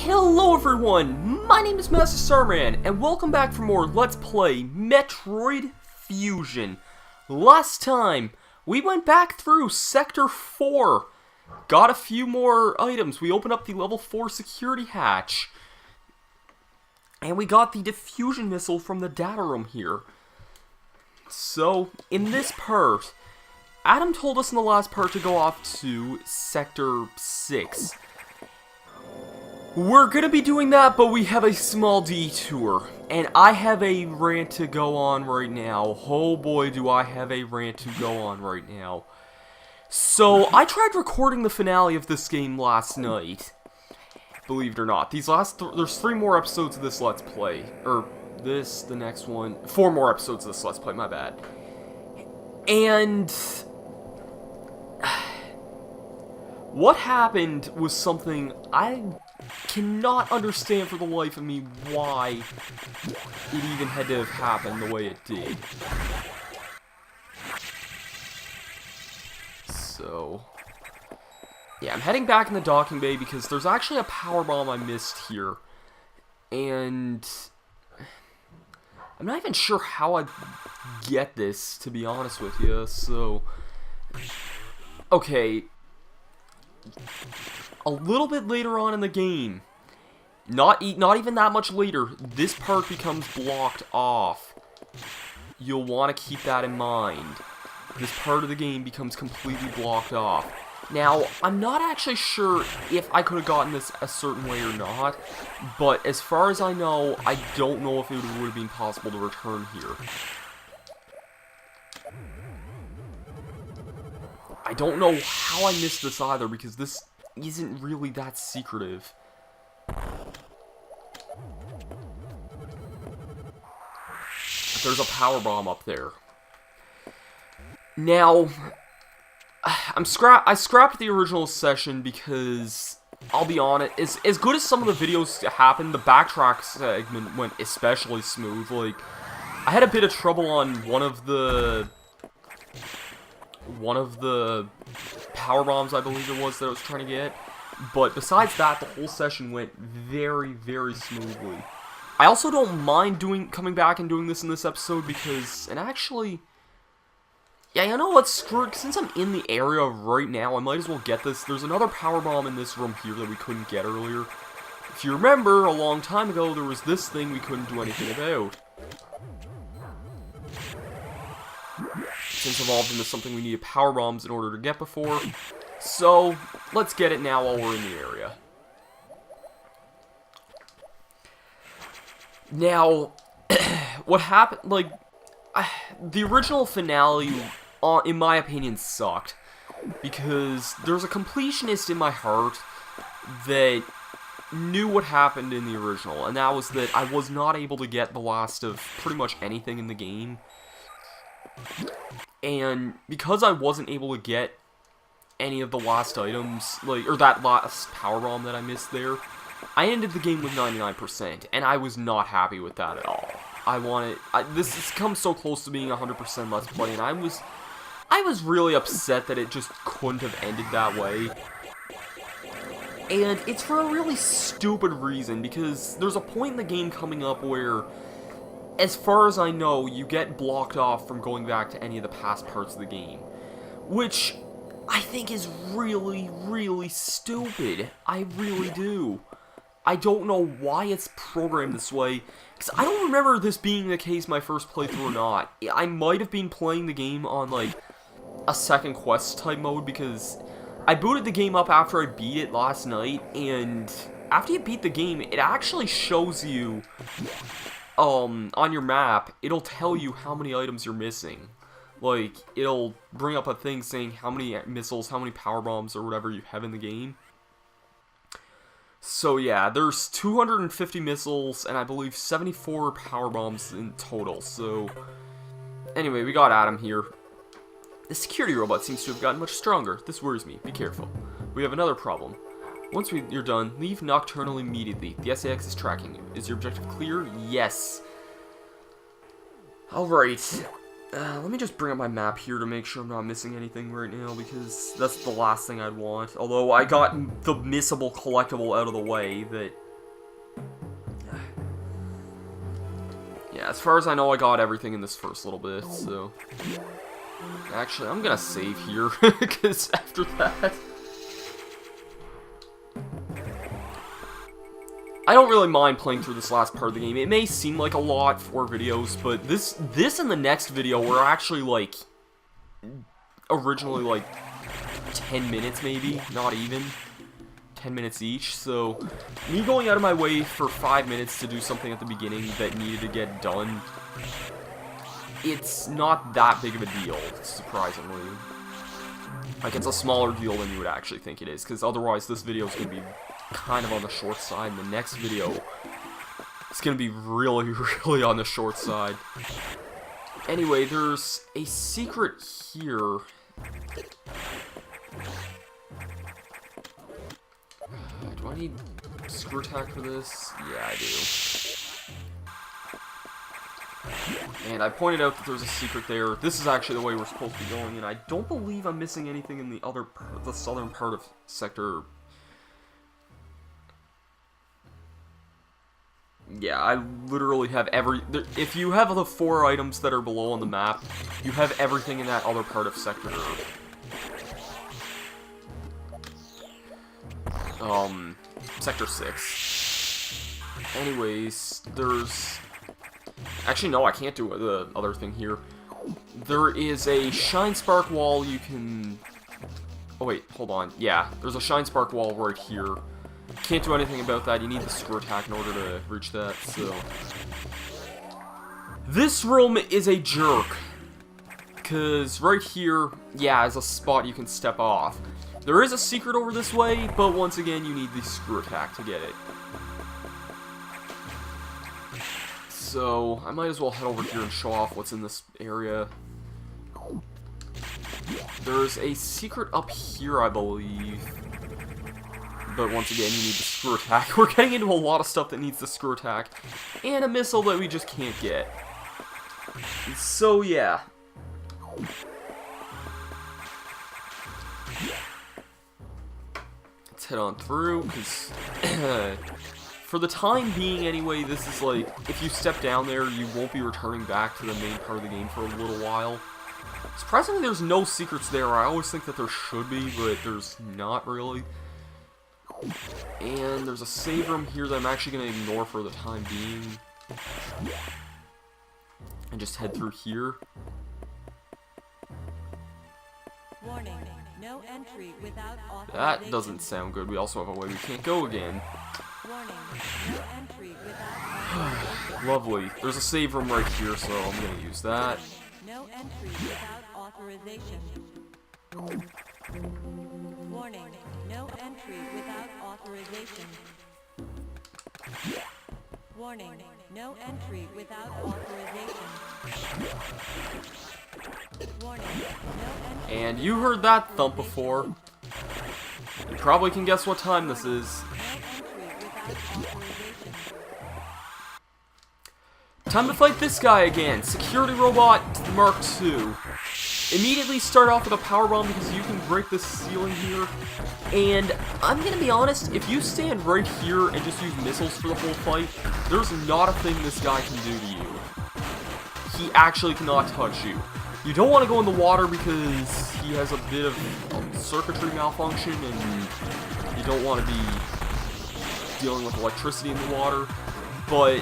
Hello everyone, my name is Masterstarman, and welcome back for more Let's Play Metroid Fusion. Last time, we went back through Sector 4, got a few more items, we opened up the level 4 security hatch, and we got the diffusion missile from the data room here. So, in this part, Adam told us in the last part to go off to Sector 6. We're gonna be doing that, but we have a small detour. And I have a rant to go on right now. Oh boy, do I have a rant to go on right now. So, I tried recording the finale of this game last night. Believe it or not. There's 3 more episodes of this Let's Play. Or, this, the next one. 4 more episodes of this Let's Play, my bad. And what happened was something I cannot understand for the life of me why it even had to have happened the way it did. So, yeah, I'm heading back in the docking bay because there's actually a power bomb I missed here. And I'm not even sure how I get this, to be honest with you, so okay. A little bit later on in the game, not even that much later, this part becomes blocked off. You'll want to keep that in mind. This part of the game becomes completely blocked off. Now, I'm not actually sure if I could have gotten this a certain way or not, but as far as I know, I don't know if it would have been possible to return here. I don't know how I missed this either, because this isn't really that secretive. There's a power bomb up there. Now, I scrapped the original session because, I'll be honest, as good as some of the videos happened, the backtrack segment went especially smooth. Like, I had a bit of trouble on one of the power bombs, I believe it was, that I was trying to get. But besides that, the whole session went very, very smoothly. I also don't mind coming back and doing this in this episode because, and actually, yeah, you know what, screw it, since I'm in the area right now, I might as well get this. There's another power bomb in this room here that we couldn't get earlier. If you remember, a long time ago, there was this thing we couldn't do anything about. Since evolved into something we needed power bombs in order to get before. So, let's get it now while we're in the area. Now, what happened, like, the original finale, in my opinion, sucked. Because there's a completionist in my heart that knew what happened in the original. And that was that I was not able to get the last of pretty much anything in the game. And because I wasn't able to get any of the last items, like, or that last power bomb that I missed there, I ended the game with 99%, and I was not happy with that at all. This has come so close to being 100% Let's Play, and I was really upset that it just couldn't have ended that way. And it's for a really stupid reason, because there's a point in the game coming up where, as far as I know, you get blocked off from going back to any of the past parts of the game. Which I think is really, really stupid. I really do. I don't know why it's programmed this way, because I don't remember this being the case my first playthrough or not. I might have been playing the game on, like, a second quest type mode, because I booted the game up after I beat it last night, and after you beat the game, it actually shows you, on your map, it'll tell you how many items you're missing. Like, it'll bring up a thing saying how many missiles, how many power bombs, or whatever you have in the game. So yeah, there's 250 missiles, and I believe 74 power bombs in total, so anyway, we got Adam here. The security robot seems to have gotten much stronger. This worries me. Be careful. We have another problem. Once you're done, leave Nocturnal immediately. The SAX is tracking you. Is your objective clear? Yes. Alright. Let me just bring up my map here to make sure I'm not missing anything right now, because that's the last thing I'd want. Although I got the missable collectible out of the way that Yeah, as far as I know, I got everything in this first little bit, so... Actually, I'm gonna save here, because after that... I don't really mind playing through this last part of the game. It may seem like a lot for videos, but this and the next video were actually, like... originally, like, 10 minutes, maybe? Not even. 10 minutes each, so me going out of my way for 5 minutes to do something at the beginning that needed to get done, it's not that big of a deal, surprisingly. Like, it's a smaller deal than you would actually think it is, because otherwise this video is going to be kind of on the short side, and the next video is going to be really, really on the short side. Anyway, there's a secret here. Do I need screw attack for this? Yeah, I do. And I pointed out that there's a secret there. This is actually the way we're supposed to be going, and I don't believe I'm missing anything in the southern part of sector. Yeah, I literally have if you have the 4 items that are below on the map, you have everything in that other part of sector. Sector 6. Anyways, there's... Actually, no, I can't do the other thing here. There is a Shine Spark wall you can... Oh, wait, hold on. Yeah, there's a Shine Spark wall right here. Can't do anything about that. You need the screw attack in order to reach that, so... This room is a jerk. Because right here, yeah, is a spot you can step off. There is a secret over this way, but once again, you need the screw attack to get it. So, I might as well head over here and show off what's in this area. There's a secret up here, I believe. But once again, you need the screw attack. We're getting into a lot of stuff that needs the screw attack. And a missile that we just can't get. So, yeah. Let's head on through, because for the time being anyway, this is like, if you step down there, you won't be returning back to the main part of the game for a little while. Surprisingly, there's no secrets there. I always think that there should be, but there's not really. And there's a save room here that I'm actually going to ignore for the time being. And just head through here. Warning. No entry without authorization. That doesn't sound good. We also have a way we can't go again. Warning. No entry without authorization. Lovely. There's a save room right here, so I'm going to use that. No entry without authorization. Warning. No entry without authorization. Warning. No entry without authorization. Warning. No entry. And you heard that thump before. You probably can guess what time this is. Time to fight this guy again. Security Robot Mark II. Immediately start off with a power bomb because you can break the ceiling here. And I'm gonna be honest, if you stand right here and just use missiles for the whole fight, there's not a thing this guy can do to you. He actually cannot touch you. You don't want to go in the water because he has a bit of circuitry malfunction and you don't want to be dealing with electricity in the water. But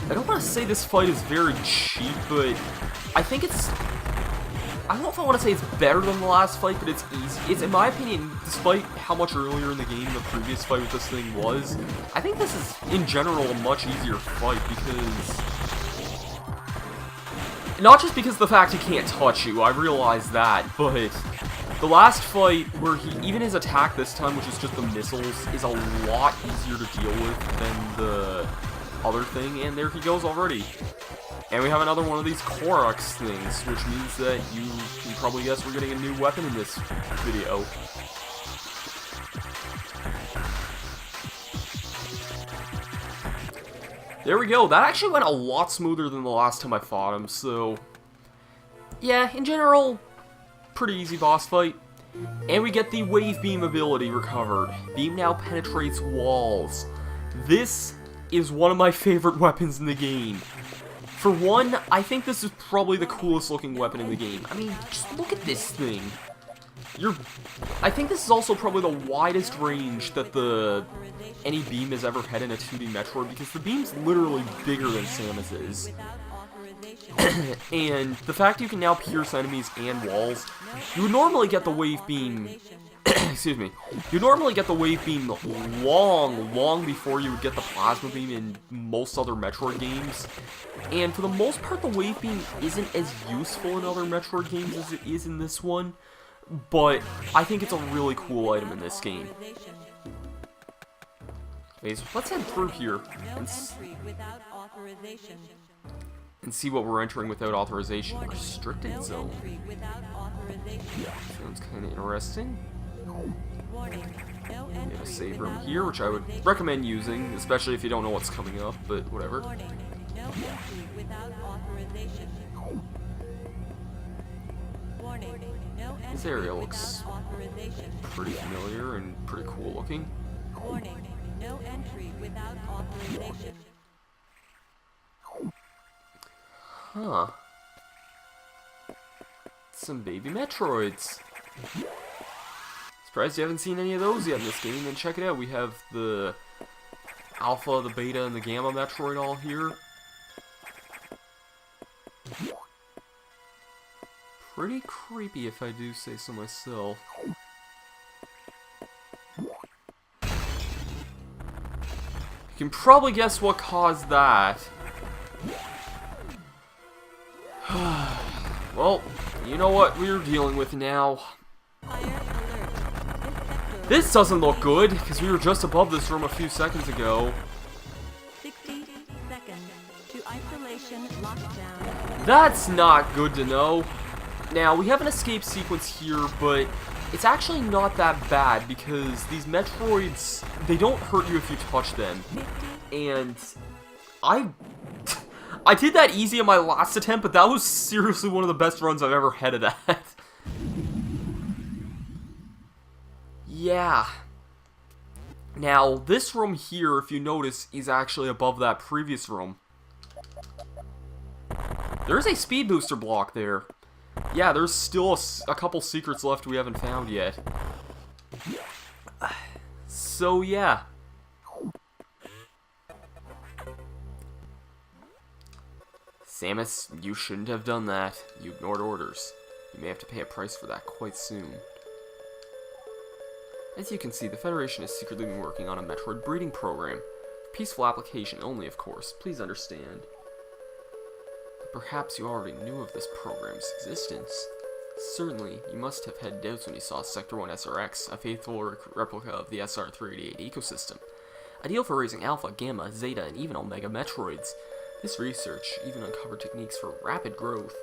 I don't want to say this fight is very cheap, but I think it's... I don't know if I want to say it's better than the last fight, but it's easy. It's, in my opinion, despite how much earlier in the game the previous fight with this thing was, I think this is, in general, a much easier fight because... Not just because of the fact he can't touch you, I realize that, but the last fight, where even his attack this time, which is just the missiles, is a lot easier to deal with than the other thing, and there he goes already. And we have another one of these Korux things, which means that you can probably guess we're getting a new weapon in this video. There we go. That actually went a lot smoother than the last time I fought him, so... Yeah, in general, pretty easy boss fight. And we get the Wave Beam ability recovered. Beam now penetrates walls. This is one of my favorite weapons in the game. For one, I think this is probably the coolest looking weapon in the game. I mean, just look at this thing. I think this is also probably the widest range that any beam has ever had in a 2D Metroid, because the beam's literally bigger than Samus's. And the fact you can now pierce enemies and walls, you would normally get the wave beam, excuse me, you normally get the wave beam long before you would get the plasma beam in most other Metroid games. And for the most part, the wave beam isn't as useful in other Metroid games as it is in this one, but I think it's a really cool item in this game. Okay, so let's head through here and see what we're entering without authorization. Restricted zone. Sounds kind of interesting. We have a save room here, which I would recommend using, especially if you don't know what's coming up, but whatever. This area looks pretty familiar and pretty cool looking. No entry without authorization. Huh. Some baby Metroids. Surprised you haven't seen any of those yet in this game. Then check it out. We have the Alpha, the Beta, and the Gamma Metroid all here. Pretty creepy, if I do say so myself. You can probably guess what caused that. Well, you know what we're dealing with now. This doesn't look good, because we were just above this room a few seconds ago. 60 seconds to isolation lockdown. That's not good to know. Now, we have an escape sequence here, but it's actually not that bad, because these Metroids, they don't hurt you if you touch them. And I did that easy in my last attempt, but that was seriously one of the best runs I've ever had of that. Yeah. Now, this room here, if you notice, is actually above that previous room. There is a speed booster block there. Yeah, there's still a couple secrets left we haven't found yet. So, yeah. Samus, you shouldn't have done that. You ignored orders. You may have to pay a price for that quite soon. As you can see, the Federation has secretly been working on a Metroid breeding program. For peaceful application only, of course. Please understand. But perhaps you already knew of this program's existence. Certainly, you must have had doubts when you saw Sector 1 SRX, a faithful replica of the SR-388 ecosystem. Ideal for raising Alpha, Gamma, Zeta, and even Omega Metroids. This research even uncovered techniques for rapid growth.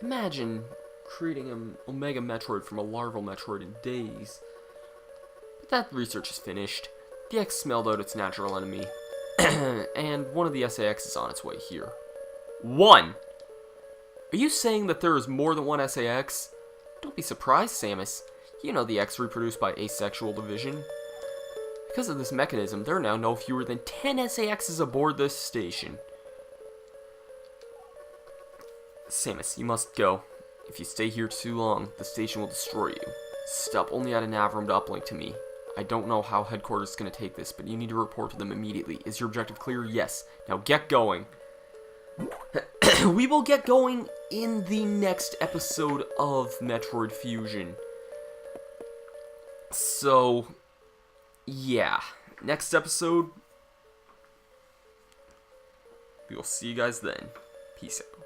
Imagine creating an Omega Metroid from a larval Metroid in days. But that research is finished. The X smelled out its natural enemy, and one of the SAX is on its way here. One! Are you saying that there is more than one SAX? Don't be surprised, Samus. You know the X reproduced by asexual division. Because of this mechanism, there are now no fewer than 10 SAXs aboard this station. Samus, you must go. If you stay here too long, the station will destroy you. Stop only at a nav room to uplink to me. I don't know how headquarters is going to take this, but you need to report to them immediately. Is your objective clear? Yes. Now get going. We will get going in the next episode of Metroid Fusion. So, yeah. Next episode. We will see you guys then. Peace out.